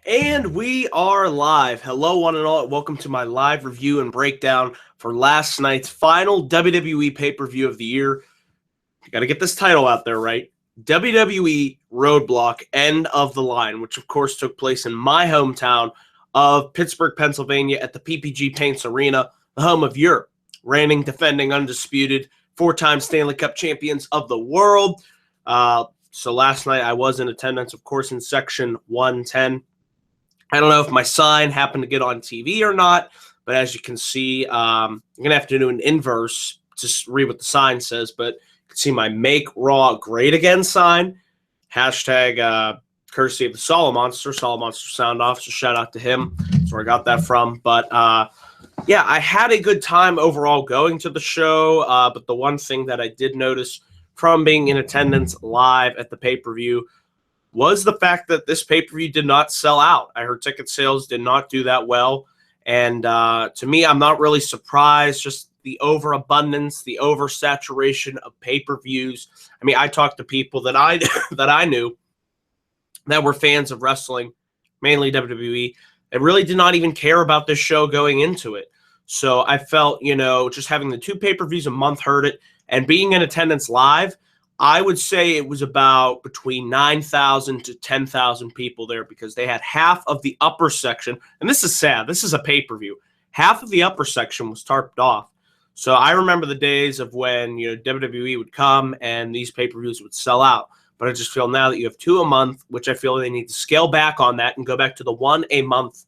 And we are live. Hello, one and all. Welcome to my live review and breakdown for last night's final WWE pay-per-view of the year. You got to get this title out there, right? WWE Roadblock, End of the Line, which of course took place in my hometown of Pittsburgh, Pennsylvania at the PPG Paints Arena, the home of your reigning, defending, undisputed, four-time Stanley Cup champions of the world. So last night I was in attendance, of course, in section 110. I don't know if my sign happened to get on TV or not, but as you can see, I'm going to have to do an inverse to read what the sign says, but you can see my Make Raw Great Again sign, hashtag courtesy of the Solid Monster sound off, so shout out to him. That's where I got that from. But yeah, I had a good time overall going to the show, but the one thing that I did notice from being in attendance live at the pay-per-view was the fact that this pay-per-view did not sell out. I heard ticket sales did not do that well. And to me, I'm not really surprised. Just the overabundance, the oversaturation of pay-per-views. I mean, I talked to people that I knew that were fans of wrestling, mainly WWE, and really did not even care about this show going into it. So I felt, just having the two pay-per-views a month hurt it. And being in attendance live, I would say it was about between 9,000 to 10,000 people there because they had half of the upper section. And this is sad. This is a pay-per-view. Half of the upper section was tarped off. So I remember the days of when WWE would come and these pay-per-views would sell out. But I just feel now that you have two a month, which I feel they need to scale back on that and go back to the one a month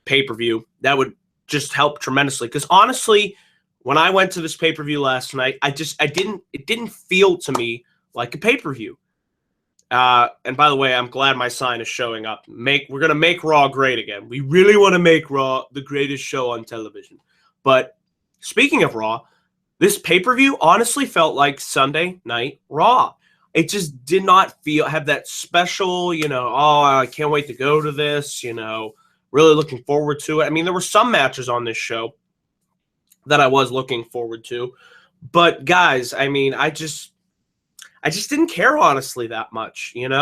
pay-per-view. That would just help tremendously. Because honestly, when I went to this pay-per-view last night, it didn't feel to me like a pay-per-view. And by the way, I'm glad my sign is showing up. We're going to make Raw great again. We really want to make Raw the greatest show on television. But speaking of Raw, this pay-per-view honestly felt like Sunday Night Raw. It just did not have that special, I can't wait to go to this, really looking forward to it. I mean, there were some matches on this show that I was looking forward to. But guys, I mean, I just didn't care honestly that much, and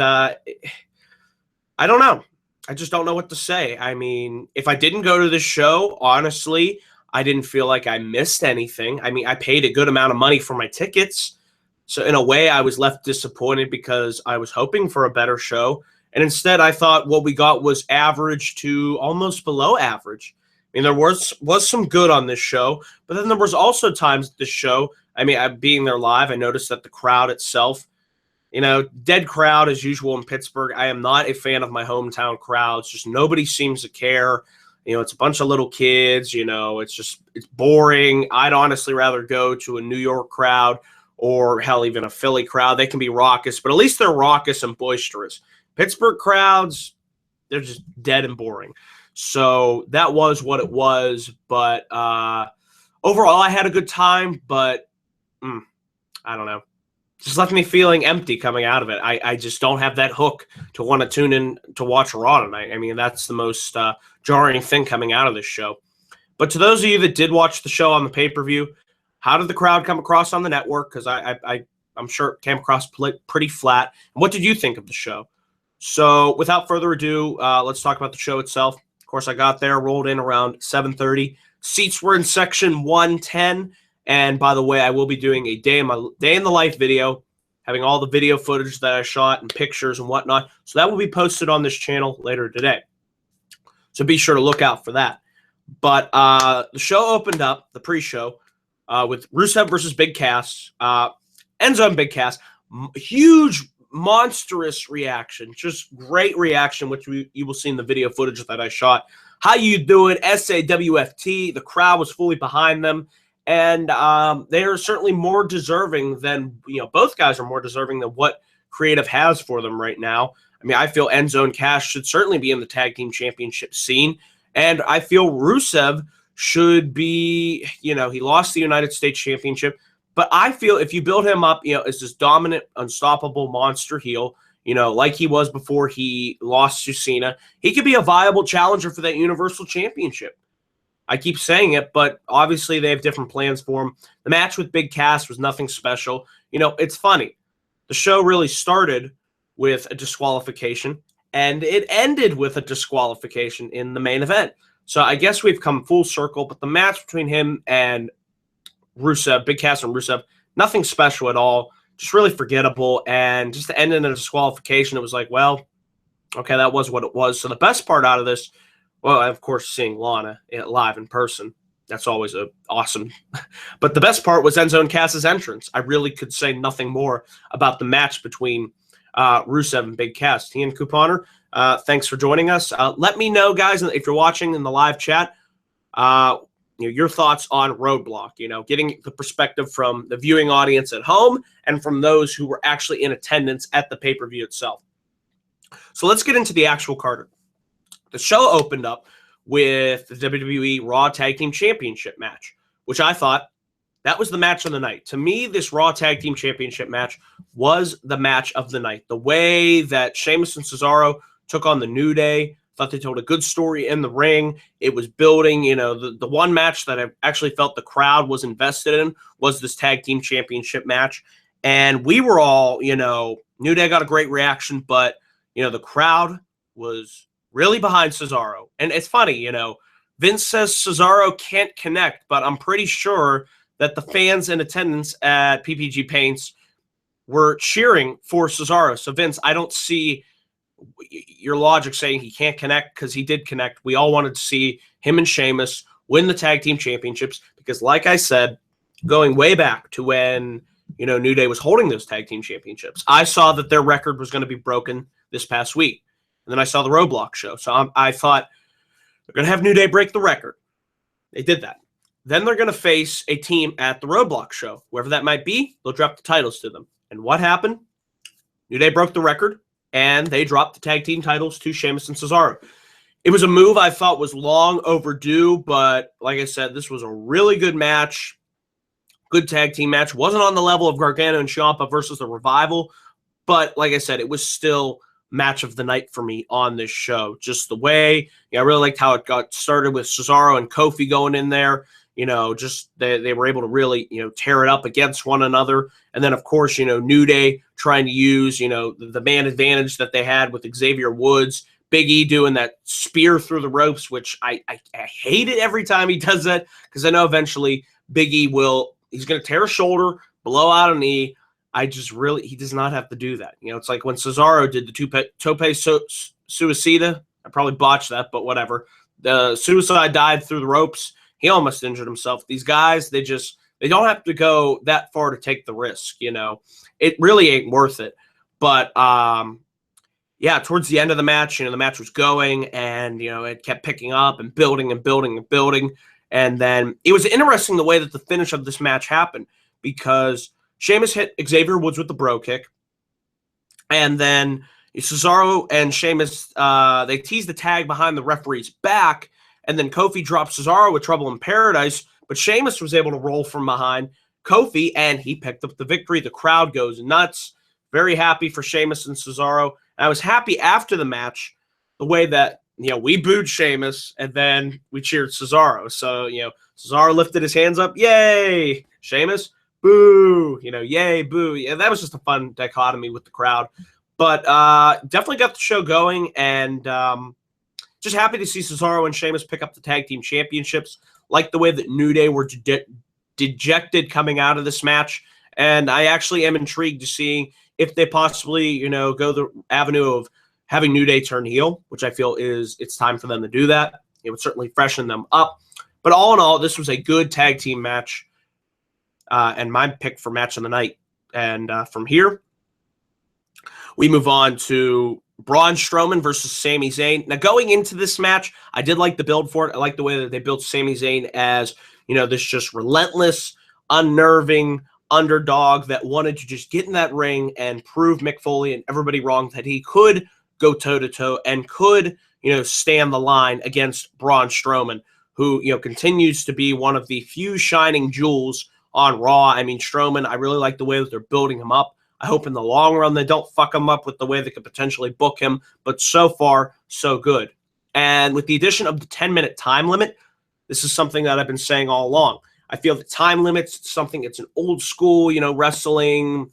I don't know. I just don't know what to say. I mean, if I didn't go to this show, honestly, I didn't feel like I missed anything. I mean, I paid a good amount of money for my tickets. So in a way, I was left disappointed because I was hoping for a better show. And instead, I thought what we got was average to almost below average. I mean, there was some good on this show, but then there was also times this show, I mean, being there live, I noticed that the crowd itself, dead crowd as usual in Pittsburgh. I am not a fan of my hometown crowds. Just nobody seems to care. It's a bunch of little kids. It's boring. I'd honestly rather go to a New York crowd or hell, even a Philly crowd. They can be raucous, but at least they're raucous and boisterous. Pittsburgh crowds, they're just dead and boring. So that was what it was. But overall, I had a good time, but I don't know. Just left me feeling empty coming out of it. I just don't have that hook to want to tune in to watch Raw tonight. I mean, that's the most jarring thing coming out of this show. But to those of you that did watch the show on the pay-per-view, how did the crowd come across on the network? Because I'm sure it came across pretty flat. And what did you think of the show? So without further ado, let's talk about the show itself. Of course, I got there, rolled in around 7:30. Seats were in section 110. And by the way, I will be doing a day in the life video, having all the video footage that I shot and pictures and whatnot. So that will be posted on this channel later today. So be sure to look out for that. But the show opened up, the pre-show, with Rusev versus Big Cass. Enzo and Big Cass. Huge, monstrous reaction. Just great reaction, which you will see in the video footage that I shot. How you doing? SAWFT. The crowd was fully behind them. And they are certainly more deserving than, both guys are more deserving than what creative has for them right now. I mean, I feel Enzo and Cass should certainly be in the tag team championship scene. And I feel Rusev should be, he lost the United States Championship. But I feel if you build him up, as this dominant, unstoppable monster heel, like he was before he lost to Cena, he could be a viable challenger for that Universal Championship. I keep saying it, but obviously they have different plans for him. The match with Big Cass was nothing special. It's funny. The show really started with a disqualification, and it ended with a disqualification in the main event. So I guess we've come full circle, but the match between him and Rusev, Big Cass and Rusev, nothing special at all, just really forgettable, and just to end in a disqualification, it was like, well, okay, that was what it was. So the best part out of this, well, of course, seeing Lana live in person. That's always awesome. But the best part was Enzo and Cass's entrance. I really could say nothing more about the match between Rusev and Big Cass. Tian Couponer, thanks for joining us. Let me know, guys, if you're watching in the live chat, your thoughts on Roadblock. Getting the perspective from the viewing audience at home and from those who were actually in attendance at the pay-per-view itself. So let's get into the actual card. The show opened up with the WWE Raw Tag Team Championship match, which I thought that was the match of the night. To me, this Raw Tag Team Championship match was the match of the night. The way that Sheamus and Cesaro took on the New Day, thought they told a good story in the ring. It was building, the one match that I actually felt the crowd was invested in was this Tag Team Championship match. And we were all, New Day got a great reaction, but, the crowd was really behind Cesaro. And it's funny, Vince says Cesaro can't connect, but I'm pretty sure that the fans in attendance at PPG Paints were cheering for Cesaro. So, Vince, I don't see your logic saying he can't connect, because he did connect. We all wanted to see him and Sheamus win the tag team championships because, like I said, going way back to when, New Day was holding those tag team championships, I saw that their record was going to be broken this past week. And then I saw the Roadblock show. So I thought they're going to have New Day break the record. They did that. Then they're going to face a team at the Roadblock show. Whoever that might be, they'll drop the titles to them. And what happened? New Day broke the record, and they dropped the tag team titles to Sheamus and Cesaro. It was a move I thought was long overdue, but like I said, this was a really good match. Good tag team match. Wasn't on the level of Gargano and Ciampa versus the Revival, but like I said, it was still match of the night for me on this show. Just the way, I really liked how it got started with Cesaro and Kofi going in there. Just they were able to really, tear it up against one another. And then, of course, New Day trying to use, the man advantage that they had with Xavier Woods. Big E doing that spear through the ropes, which I hate it every time he does that, because I know eventually Big E he's going to tear a shoulder, blow out a knee. He does not have to do that. It's like when Cesaro did the tope suicida. I probably botched that, but whatever. The suicide dive through the ropes. He almost injured himself. These guys, they don't have to go that far to take the risk. It really ain't worth it. But towards the end of the match, the match was going, and it kept picking up and building and building and building. And then it was interesting the way that the finish of this match happened, because Sheamus hit Xavier Woods with the bro kick, and then Cesaro and Sheamus, they teased the tag behind the referee's back, and then Kofi dropped Cesaro with Trouble in Paradise, but Sheamus was able to roll from behind Kofi, and he picked up the victory. The crowd goes nuts. Very happy for Sheamus and Cesaro. And I was happy after the match, the way that, we booed Sheamus, and then we cheered Cesaro. So, Cesaro lifted his hands up. Yay! Sheamus, boo! Yay, boo. Yeah, that was just a fun dichotomy with the crowd. But definitely got the show going, and just happy to see Cesaro and Sheamus pick up the tag team championships. Like the way that New Day were dejected coming out of this match. And I actually am intrigued to see if they possibly, go the avenue of having New Day turn heel, which I feel it's time for them to do that. It would certainly freshen them up. But all in all, this was a good tag team match, and my pick for match of the night. And from here, we move on to Braun Strowman versus Sami Zayn. Now, going into this match, I did like the build for it. I like the way that they built Sami Zayn as, this just relentless, unnerving underdog that wanted to just get in that ring and prove Mick Foley and everybody wrong that he could go toe-to-toe and could, stand the line against Braun Strowman, who, continues to be one of the few shining jewels on Raw. I mean, Strowman, I really like the way that they're building him up. I hope in the long run they don't fuck him up with the way they could potentially book him, but so far, so good. And with the addition of the 10-minute time limit, this is something that I've been saying all along. I feel the time limits, it's an old school, wrestling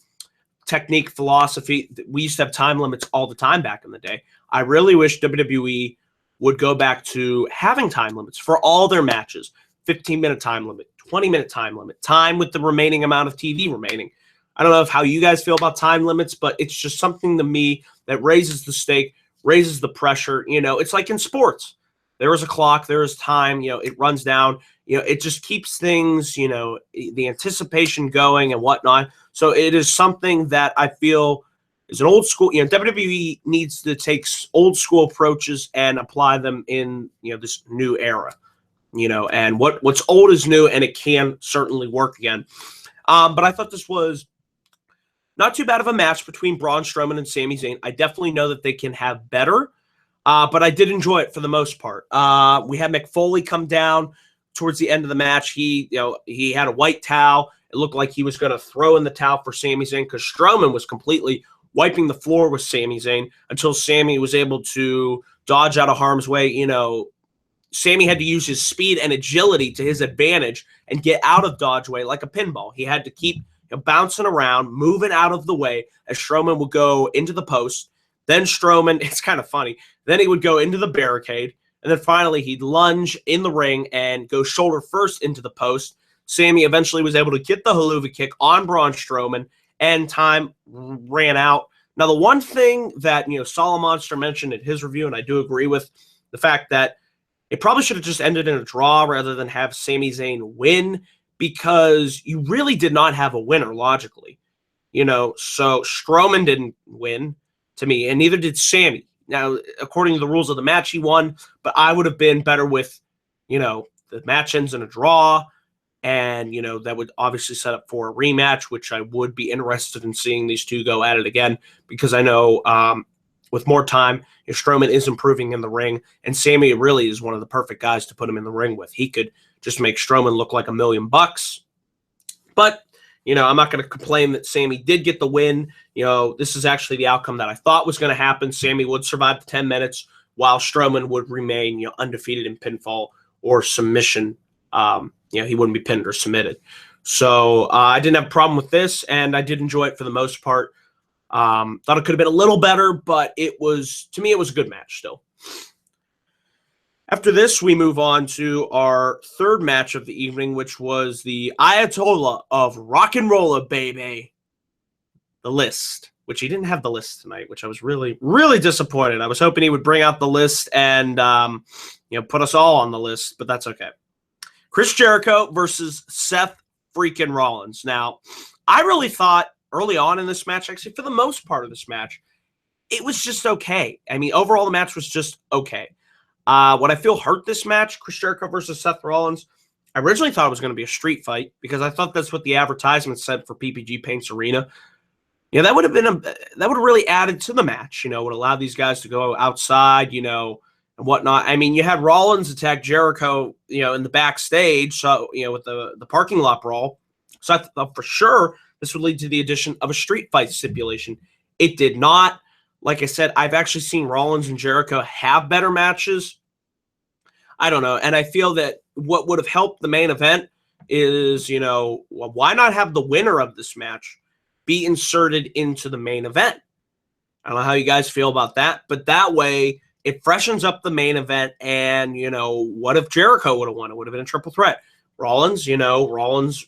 technique, philosophy. We used to have time limits all the time back in the day. I really wish WWE would go back to having time limits for all their matches. 15-minute time limit, 20-minute time limit, time with the remaining amount of TV remaining. I don't know how you guys feel about time limits, but it's just something to me that raises the stake, raises the pressure. It's like in sports. There is a clock, there is time, it runs down. It just keeps things, the anticipation going and whatnot. So it is something that I feel is an old school, WWE needs to take old school approaches and apply them in, this new era, and what's old is new, and it can certainly work again. But I thought this was not too bad of a match between Braun Strowman and Sami Zayn. I definitely know that they can have better, but I did enjoy it for the most part. We had Mick Foley come down towards the end of the match. He had a white towel. It looked like he was going to throw in the towel for Sami Zayn because Strowman was completely wiping the floor with Sami Zayn until Sami was able to dodge out of harm's way. Sami had to use his speed and agility to his advantage and get out of dodge way like a pinball. He had to keep bouncing around, moving out of the way as Strowman would go into the post. Then Strowman, it's kind of funny, then he would go into the barricade, and then finally he'd lunge in the ring and go shoulder first into the post. Sami eventually was able to get the haluva kick on Braun Strowman, and time ran out. Now, the one thing that, Solid Monster mentioned in his review, and I do agree with, the fact that it probably should have just ended in a draw rather than have Sami Zayn win, because you really did not have a winner, logically. So Strowman didn't win to me, and neither did Sami. Now, according to the rules of the match, he won, but I would have been better with, the match ends in a draw, and, that would obviously set up for a rematch, which I would be interested in seeing these two go at it again, because I know with more time, Strowman is improving in the ring, and Sami really is one of the perfect guys to put him in the ring with. He could just make Strowman look like $1 million. But, I'm not going to complain that Sami did get the win. This is actually the outcome that I thought was going to happen. Sami would survive the 10 minutes while Strowman would remain, undefeated in pinfall or submission. He wouldn't be pinned or submitted. So I didn't have a problem with this, and I did enjoy it for the most part. Thought it could have been a little better, but to me, it was a good match still. After this, we move on to our third match of the evening, which was the Ayatollah of Rock and Rolla, baby. The List, which he didn't have the list tonight, which I was really, really disappointed. I was hoping he would bring out the list and, put us all on the list, but that's okay. Chris Jericho versus Seth freaking Rollins. Now, I really thought early on in this match, actually for the most part of this match, it was just okay. I mean, overall, the match was just okay. What I feel hurt this match, Chris Jericho versus Seth Rollins, I originally thought it was going to be a street fight because I thought that's what the advertisement said for PPG Paints Arena. That would have really added to the match, would allow these guys to go outside, and whatnot. I mean, you had Rollins attack Jericho, in the backstage, so, with the parking lot brawl. So I thought for sure this would lead to the addition of a street fight stipulation. It did not. Like I said, I've actually seen Rollins and Jericho have better matches. I don't know. And I feel that what would have helped the main event is, why not have the winner of this match be inserted into the main event? I don't know how you guys feel about that, but that way it freshens up the main event. And, what if Jericho would have won? It would have been a triple threat. Rollins, Rollins,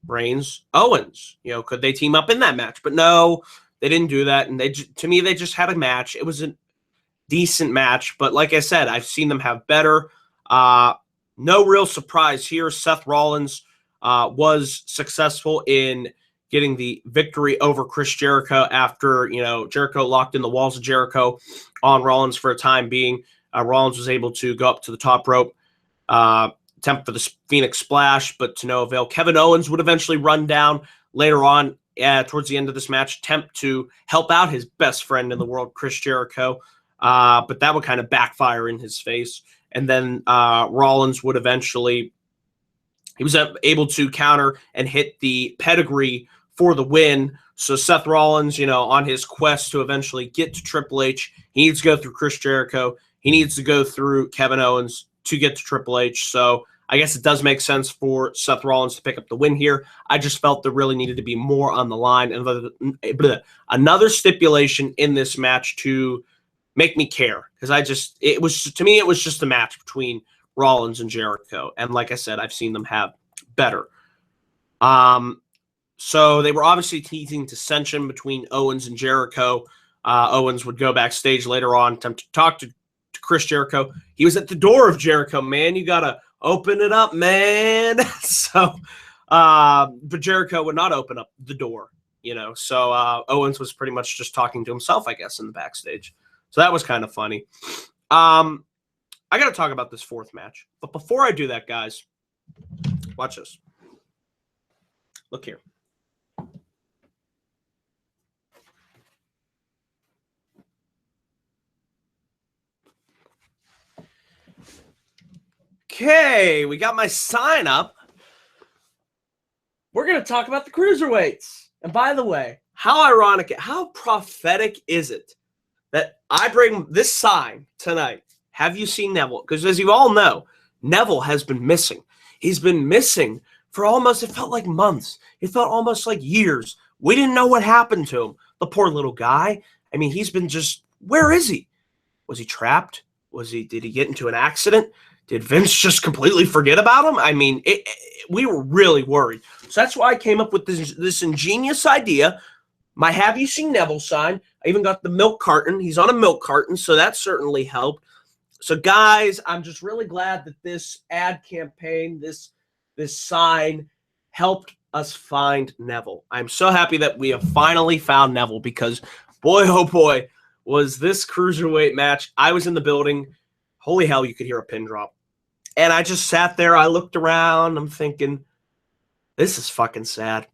Reigns, Owens, could they team up in that match? But no, they didn't do that. And to me, they just had a match. It was a decent match. But like I said, I've seen them have better. No real surprise here. Seth Rollins was successful in getting the victory over Chris Jericho after, Jericho locked in the walls of Jericho on Rollins for a time being. Rollins was able to go up to the top rope, attempt for the Phoenix Splash, but to no avail. Kevin Owens would eventually run down later on towards the end of this match, attempt to help out his best friend in the world, Chris Jericho, but that would kind of backfire in his face. And then Rollins would eventually, he was able to counter and hit the pedigree for the win. So Seth Rollins, on his quest to eventually get to Triple H, he needs to go through Chris Jericho. He needs to go through Kevin Owens to get to Triple H. So I guess it does make sense for Seth Rollins to pick up the win here. I just felt there really needed to be more on the line and another stipulation in this match to make me care, because to me it was just a match between Rollins and Jericho, and like I said, I've seen them have better. So they were obviously teasing dissension between Owens and Jericho. Owens would go backstage later on, attempt to talk to Chris Jericho. He was at the door of Jericho. Man, you gotta open it up, man. So, but Jericho would not open up the door, So Owens was pretty much just talking to himself, I guess, in the backstage. So that was kind of funny. I got to talk about this fourth match. But before I do that, guys, watch this. Look here. Okay, we got my sign up. We're going to talk about the Cruiserweights. And by the way, how ironic, how prophetic is it that I bring this sign tonight? Have you seen Neville? Because as you all know, Neville has been missing. He's been missing for almost, it felt like months. It felt almost like years. We didn't know what happened to him. The poor little guy. I mean, he's been just, where is he? Was he trapped? Did he get into an accident? Did Vince just completely forget about him? I mean, we were really worried. So that's why I came up with this ingenious idea. My Have You Seen Neville sign. I even got the milk carton. He's on a milk carton, so that certainly helped. So, guys, I'm just really glad that this ad campaign, this sign, helped us find Neville. I'm so happy that we have finally found Neville because, boy, oh boy, was this Cruiserweight match. I was in the building. Holy hell, you could hear a pin drop. And I just sat there. I looked around. I'm thinking, this is fucking sad.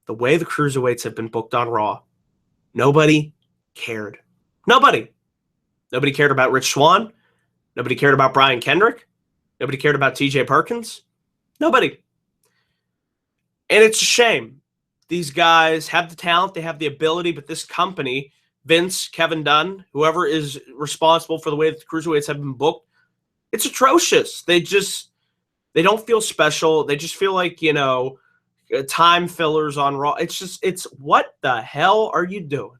The way the Cruiserweights have been booked on Raw, nobody cared. Nobody. Nobody cared about Rich Swann. Nobody cared about Brian Kendrick. Nobody cared about TJ Perkins. Nobody. And it's a shame. These guys have the talent. They have the ability. But this company, Vince, Kevin Dunn, whoever is responsible for the way that the Cruiserweights have been booked, it's atrocious. They don't feel special. They just feel like, time fillers on Raw. It's what the hell are you doing?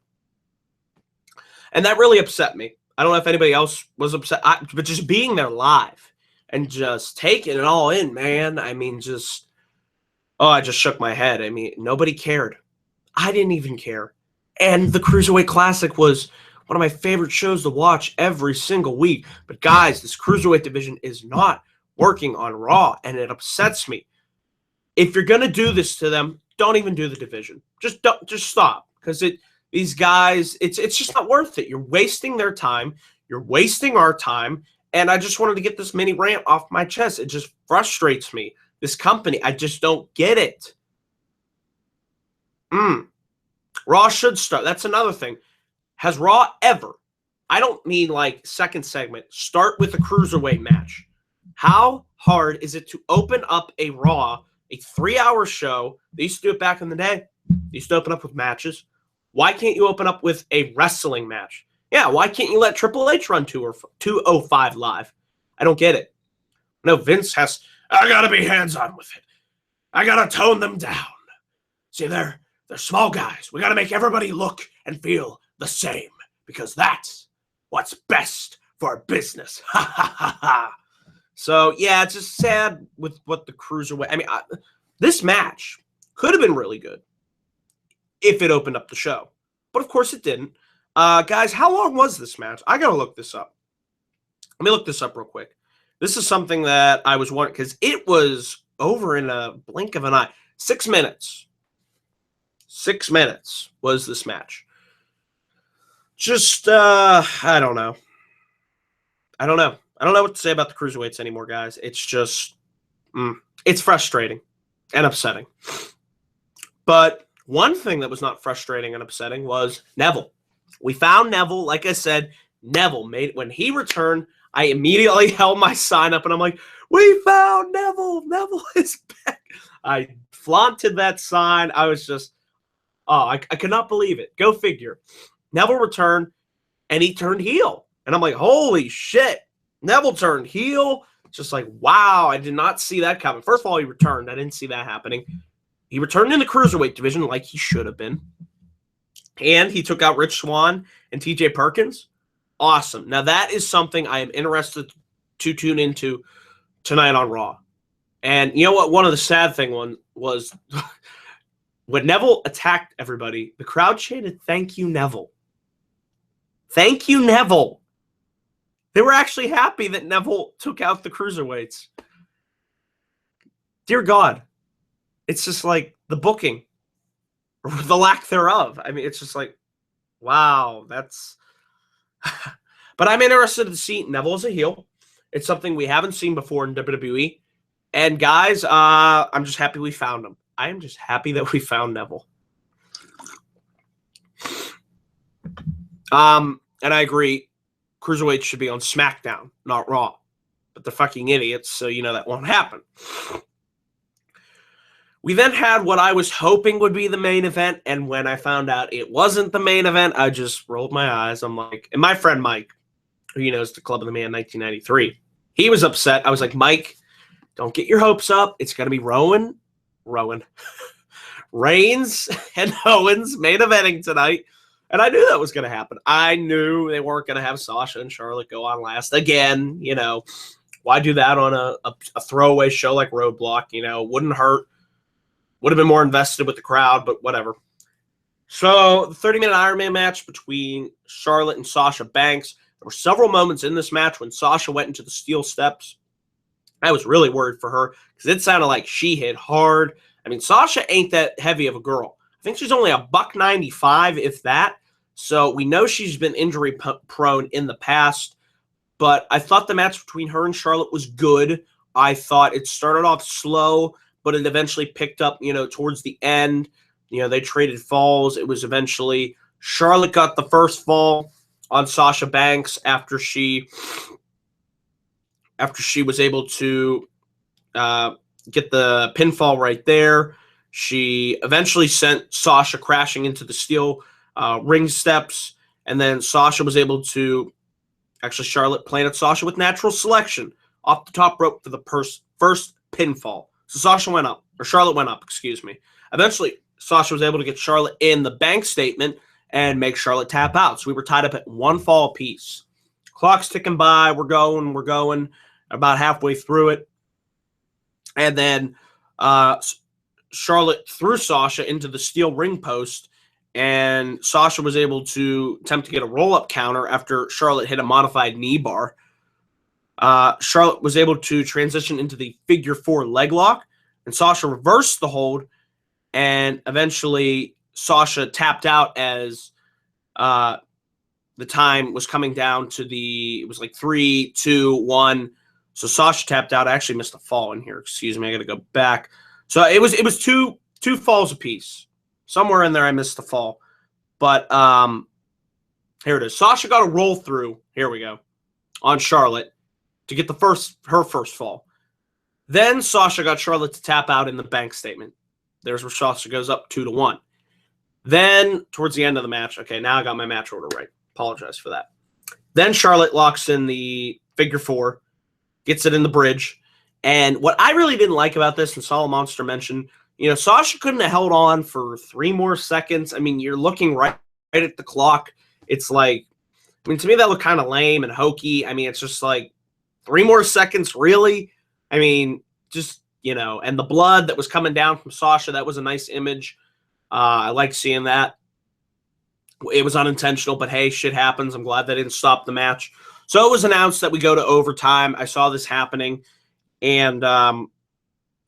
And that really upset me. I don't know if anybody else was upset, but just being there live and just taking it all in, man. I mean, I just shook my head. I mean, nobody cared. I didn't even care. And the Cruiserweight Classic was one of my favorite shows to watch every single week. But guys, this Cruiserweight division is not working on Raw, and it upsets me. If you're gonna do this to them, don't even do the division. Just stop, because these guys, it's just not worth it. You're wasting their time. You're wasting our time. And I just wanted to get this mini rant off my chest. It just frustrates me. This company, I just don't get it. Raw should start. That's another thing. Has Raw ever, I don't mean like second segment, start with a Cruiserweight match? How hard is it to open up a Raw, a 3-hour show? They used to do it back in the day. They used to open up with matches. Why can't you open up with a wrestling match? Yeah, why can't you let Triple H run 205 live? I don't get it. No, Vince I got to be hands-on with it. I got to tone them down. See, they're small guys. We got to make everybody look and feel the same because that's what's best for business. Ha, ha, ha, ha. So, yeah, it's just sad with what the Cruiserweight... I mean, this match could have been really good if it opened up the show. But, of course, it didn't. Guys, how long was this match? I got to look this up. Let me look this up real quick. This is something that I was wondering, because it was over in a blink of an eye. 6 minutes. 6 minutes was this match. Just, I don't know. I don't know what to say about the Cruiserweights anymore, guys. It's just, it's frustrating and upsetting. But one thing that was not frustrating and upsetting was Neville. We found Neville. Like I said, Neville when he returned, I immediately held my sign up and I'm like, we found Neville. Neville is back. I flaunted that sign. I was just, I could not believe it. Go figure. Neville returned and he turned heel. And I'm like, holy shit. Neville turned heel. Just like, wow, I did not see that coming. First of all, he returned. I didn't see that happening. He returned in the Cruiserweight division like he should have been. And he took out Rich Swann and TJ Perkins. Awesome. Now, that is something I am interested to tune into tonight on Raw. And you know what? One of the sad things was when Neville attacked everybody, the crowd chanted, "Thank you, Neville." Thank you, Neville. They were actually happy that Neville took out the Cruiserweights. Dear God. It's just like the booking, or the lack thereof. I mean, it's just like, wow, that's... But I'm interested to see Neville as a heel. It's something we haven't seen before in WWE. And guys, I'm just happy we found him. I am just happy that we found Neville. And I agree, Cruiserweight should be on SmackDown, not Raw. But they're fucking idiots, so you know that won't happen. We then had what I was hoping would be the main event, and when I found out it wasn't the main event, I just rolled my eyes. I'm like, and my friend Mike, who you know is the Club of the Man 1993, he was upset. I was like, Mike, don't get your hopes up. It's going to be Reigns and Owens main eventing tonight. And I knew that was going to happen. I knew they weren't going to have Sasha and Charlotte go on last. Again, you know, why do that on a throwaway show like Roadblock? You know, wouldn't hurt. Would have been more invested with the crowd, but whatever. So, the 30-minute Iron Man match between Charlotte and Sasha Banks. There were several moments in this match when Sasha went into the steel steps. I was really worried for her because it sounded like she hit hard. I mean, Sasha ain't that heavy of a girl. I think she's only a $195, if that. So we know she's been injury prone in the past. But I thought the match between her and Charlotte was good. I thought it started off slow, but it eventually picked up, you know, towards the end. You know, they traded falls. It was eventually Charlotte got the first fall on Sasha Banks after she was able to get the pinfall right there. She eventually sent Sasha crashing into the steel ring steps, and then Sasha was able to Charlotte planted Sasha with natural selection off the top rope for the first pinfall. So Charlotte went up, excuse me. Eventually, Sasha was able to get Charlotte in the bank statement and make Charlotte tap out. So we were tied up at one fall apiece. Clock's ticking by. We're going. About halfway through it. And then Charlotte threw Sasha into the steel ring post, and Sasha was able to attempt to get a roll-up counter after Charlotte hit a modified knee bar. Charlotte was able to transition into the figure 4 leg lock, and Sasha reversed the hold, and eventually Sasha tapped out as the time was coming down to it was like 3, 2, 1. So Sasha tapped out. I actually missed a fall in here. Excuse me. I got to go back. So it was two falls apiece. Somewhere in there I missed the fall. But here it is. Sasha got a roll through. Here we go. On Charlotte to get her first fall. Then Sasha got Charlotte to tap out in the bank statement. There's where Sasha goes up 2-1. Then towards the end of the match, okay, now I got my match order right. Apologize for that. Then Charlotte locks in the figure 4, gets it in the bridge. And what I really didn't like about this, and Solid Monster mentioned, you know, Sasha couldn't have held on for 3 more seconds. I mean, you're looking right at the clock. It's like, I mean, to me, that looked kind of lame and hokey. I mean, it's just like 3 more seconds, really? I mean, just, you know, and the blood that was coming down from Sasha, that was a nice image. I like seeing that. It was unintentional, but hey, shit happens. I'm glad they didn't stop the match. So it was announced that we go to overtime. I saw this happening. And,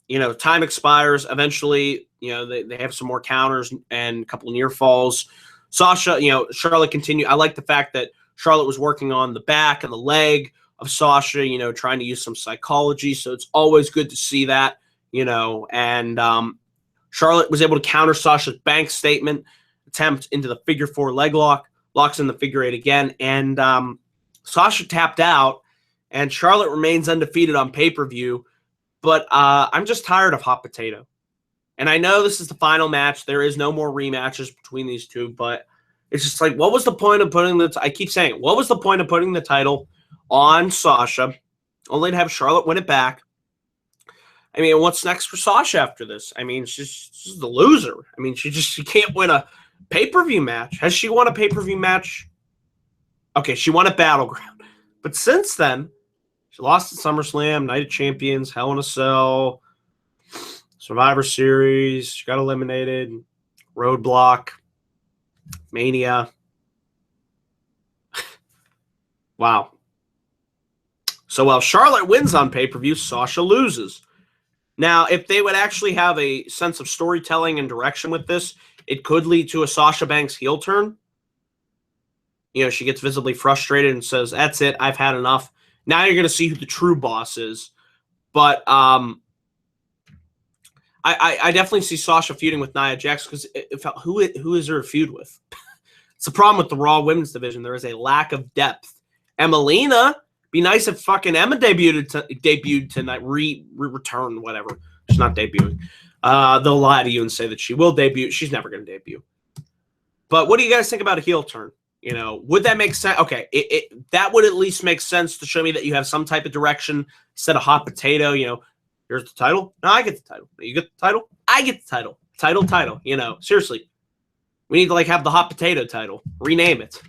you know, time expires. Eventually, you know, they have some more counters and a couple of near falls. Sasha, you know, Charlotte continued. I like the fact that Charlotte was working on the back and the leg of Sasha, you know, trying to use some psychology. So it's always good to see that, you know. And Charlotte was able to counter Sasha's bank statement attempt into the figure 4 leg lock, locks in the figure 8 again. And Sasha tapped out, and Charlotte remains undefeated on pay-per-view. But I'm just tired of hot potato. And I know this is the final match. There is no more rematches between these two, but it's just like, what was the point of putting I keep saying, what was the point of putting the title on Sasha only to have Charlotte win it back. I mean, what's next for Sasha after this? I mean, she's the loser. I mean, she can't win a pay-per-view match. Has she won a pay-per-view match? Okay, she won at Battleground. But since then, she lost at SummerSlam, Night of Champions, Hell in a Cell, Survivor Series. She got eliminated. Roadblock. Mania. Wow. So while Charlotte wins on pay-per-view, Sasha loses. Now, if they would actually have a sense of storytelling and direction with this, it could lead to a Sasha Banks heel turn. You know, she gets visibly frustrated and says, that's it, I've had enough. Now you're going to see who the true boss is. But I definitely see Sasha feuding with Nia Jax because who is her feud with? It's the problem with the Raw Women's Division. There is a lack of depth. Emelina, be nice if fucking Emma debuted tonight, return, whatever. She's not debuting. They'll lie to you and say that she will debut. She's never going to debut. But what do you guys think about a heel turn? You know, would that make sense? Okay, that would at least make sense to show me that you have some type of direction instead of hot potato. You know, here's the title. No, I get the title. You get the title. I get the title. Title. You know, seriously, we need to like have the hot potato title. Rename it.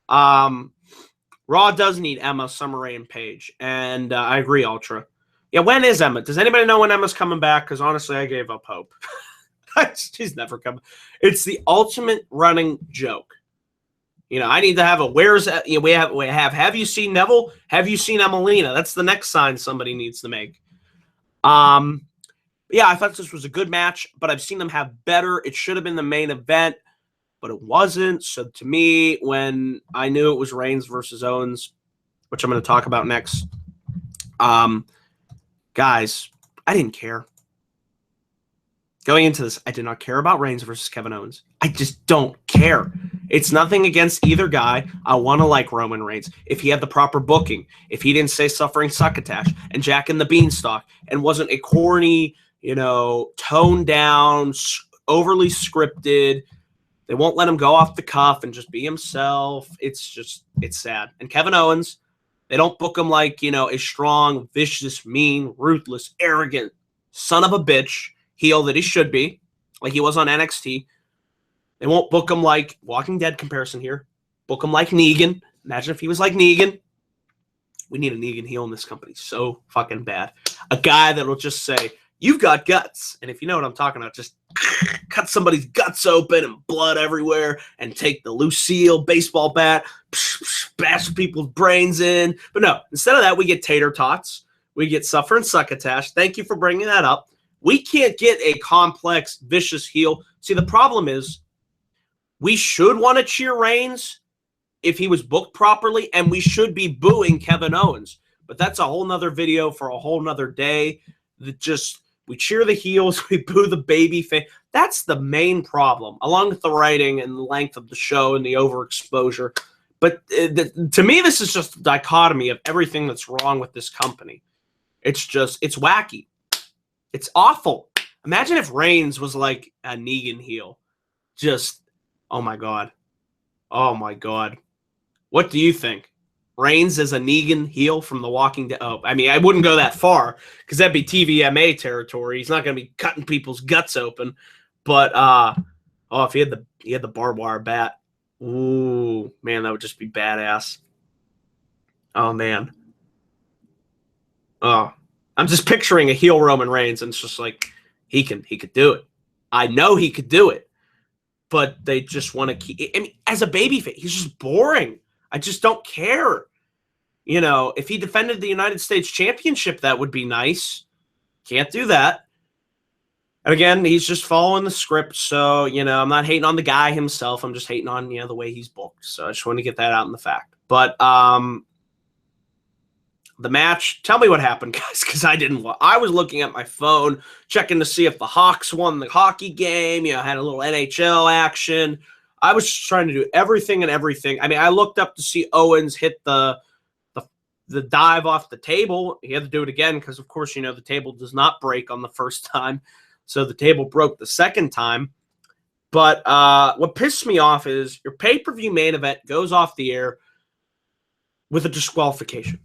Raw does need Emma, Summer Rae, and Paige, and I agree, Ultra. Yeah, when is Emma? Does anybody know when Emma's coming back? Because honestly, I gave up hope. She's never coming. It's the ultimate running joke. You know, I need to have a where's you know, we have you seen Neville? Have you seen Emelina? That's the next sign somebody needs to make. Yeah, I thought this was a good match, but I've seen them have better. It should have been the main event, but it wasn't. So to me, when I knew it was Reigns versus Owens, which I'm going to talk about next, guys, I didn't care. Going into this, I did not care about Reigns versus Kevin Owens. I just don't care. It's nothing against either guy. I want to like Roman Reigns. If he had the proper booking, if he didn't say suffering succotash and Jack and the Beanstalk and wasn't a corny, you know, toned down, overly scripted, they won't let him go off the cuff and just be himself. It's sad. And Kevin Owens, they don't book him like, you know, a strong, vicious, mean, ruthless, arrogant son of a bitch heel that he should be, like he was on NXT. They won't book him like Walking Dead comparison here. Book him like Negan. Imagine if he was like Negan. We need a Negan heel in this company so fucking bad. A guy that will just say, you've got guts. And if you know what I'm talking about, just cut somebody's guts open and blood everywhere and take the Lucille baseball bat, bash people's brains in. But no, instead of that, we get tater tots. We get suffer and succotash. Thank you for bringing that up. We can't get a complex, vicious heel. See, the problem is we should want to cheer Reigns if he was booked properly, and we should be booing Kevin Owens. But that's a whole nother video for a whole nother day. That just, we cheer the heels, we boo the baby face. That's the main problem, along with the writing and the length of the show and the overexposure. But to me, this is just a dichotomy of everything that's wrong with this company. It's wacky. It's awful. Imagine if Reigns was like a Negan heel. Just, oh my God. Oh my God. What do you think? Reigns as a Negan heel from The Walking Dead? Oh, I mean, I wouldn't go that far because that'd be TVMA territory. He's not going to be cutting people's guts open. But, if he had the barbed wire bat. Ooh, man, that would just be badass. Oh, man. Oh, I'm just picturing a heel Roman Reigns, and it's just like, he could do it. I know he could do it, but they just want to keep. I mean, as a babyface, he's just boring. I just don't care. You know, if he defended the United States Championship, that would be nice. Can't do that. And again, he's just following the script. So, you know, I'm not hating on the guy himself. I'm just hating on, you know, the way he's booked. So I just want to get that out in the fact. But the match, tell me what happened, guys, because I didn't. I was looking at my phone, checking to see if the Hawks won the hockey game. You know, had a little NHL action. I was just trying to do everything and everything. I mean, I looked up to see Owens hit the dive off the table. He had to do it again because, of course, you know, the table does not break on the first time. So the table broke the second time. But what pissed me off is your pay-per-view main event goes off the air with a disqualification.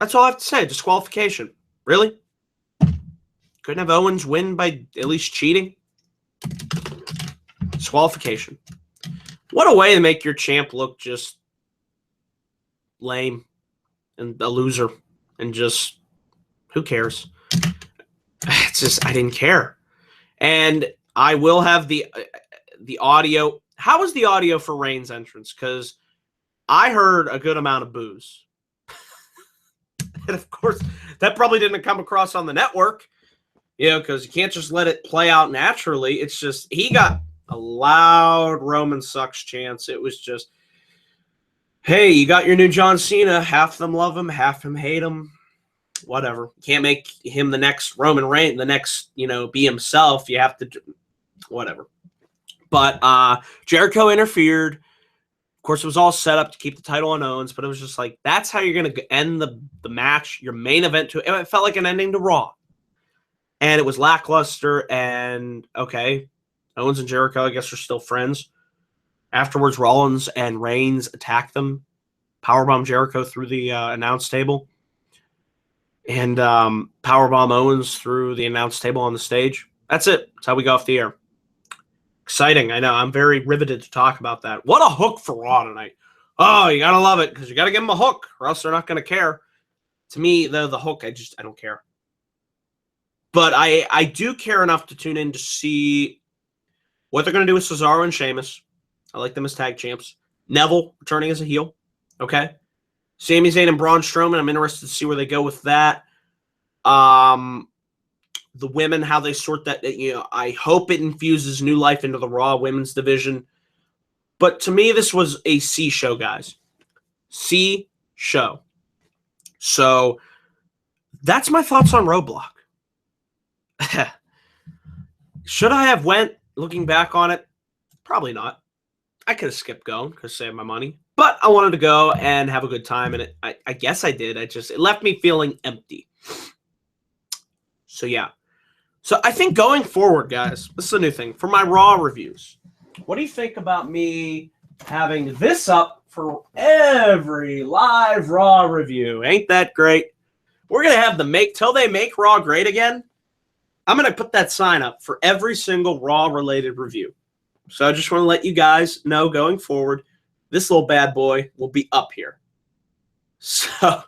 That's all I have to say. Disqualification. Really? Couldn't have Owens win by at least cheating? Disqualification. What a way to make your champ look just lame and a loser and just who cares? It's just I didn't care. And I will have the audio. How was the audio for Reigns' entrance? Because I heard a good amount of boos. And of course, that probably didn't come across on the network, because you can't just let it play out naturally. It's just he got a loud Roman sucks chance. It was just, hey, you got your new John Cena. Half of them love him, half of them hate him. Whatever. You can't make him the next Roman Reigns, the next, be himself. You have to, whatever. But Jericho interfered. Of course, it was all set up to keep the title on Owens, but it was just like, that's how you're going to end the match, your main event. It felt like an ending to Raw. And it was lackluster, and okay, Owens and Jericho, I guess, are still friends. Afterwards, Rollins and Reigns attack them, powerbomb Jericho through the announce table, and powerbomb Owens through the announce table on the stage. That's it. That's how we go off the air. Exciting. I know. I'm very riveted to talk about that. What a hook for Raw tonight. Oh, you got to love it because you got to give them a hook or else they're not going to care. To me, the hook, I don't care. But I do care enough to tune in to see what they're going to do with Cesaro and Sheamus. I like them as tag champs. Neville returning as a heel. Okay. Sami Zayn and Braun Strowman. I'm interested to see where they go with that. The women, how they sort that. I hope it infuses new life into the Raw women's division. But to me, this was a C show, guys. C show. So that's my thoughts on Roadblock. Should I have went, looking back on it? Probably not. I could have skipped going because save my money. But I wanted to go and have a good time, and I guess I did. It left me feeling empty. So, yeah. So, I think going forward, guys, this is a new thing. For my Raw reviews, what do you think about me having this up for every live Raw review? Ain't that great? We're going to have till they make Raw great again. I'm going to put that sign up for every single Raw-related review. So I just want to let you guys know going forward, this little bad boy will be up here. So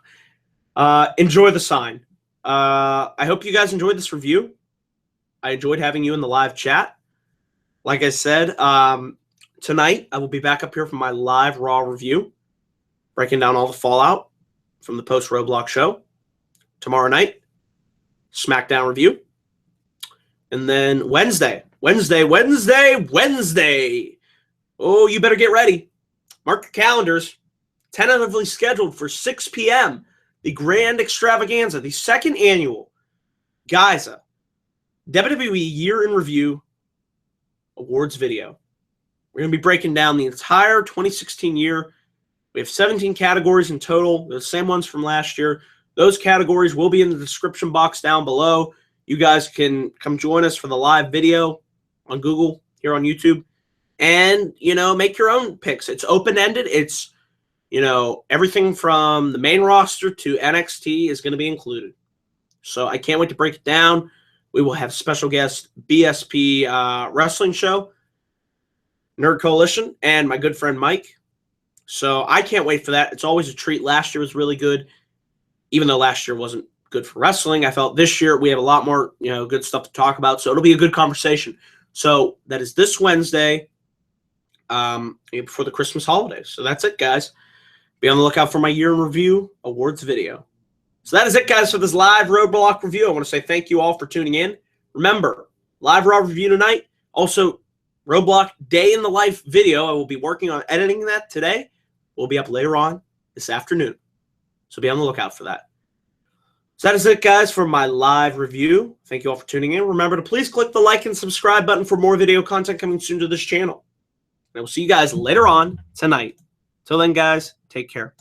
enjoy the sign. I hope you guys enjoyed this review. I enjoyed having you in the live chat. Like I said, tonight I will be back up here for my live Raw review, breaking down all the fallout from the post-Roadblock show. Tomorrow night, SmackDown review. And then Wednesday. Oh, you better get ready. Mark your calendars. Tentatively scheduled for 6 p.m. The Grand Extravaganza, the second annual Geyser WWE Year in Review Awards video. We're going to be breaking down the entire 2016 year. We have 17 categories in total, the same ones from last year. Those categories will be in the description box down below. You guys can come join us for the live video on Google, here on YouTube, and, make your own picks. It's open-ended. It's, everything from the main roster to NXT is going to be included. So I can't wait to break it down. We will have special guest BSP Wrestling Show, Nerd Coalition, and my good friend Mike. So I can't wait for that. It's always a treat. Last year was really good, even though last year wasn't good for wrestling. I felt this year we have a lot more, good stuff to talk about. So it'll be a good conversation. So that is this Wednesday, before the Christmas holidays. So that's it, guys. Be on the lookout for my year in review awards video. So that is it, guys, for this live Roadblock review. I want to say thank you all for tuning in. Remember, live Raw review tonight. Also, Roadblock day in the life video. I will be working on editing that today. Will be up later on this afternoon. So be on the lookout for that. So that is it, guys, for my live review. Thank you all for tuning in. Remember to please click the like and subscribe button for more video content coming soon to this channel. And I will see you guys later on tonight. Till then, guys, take care.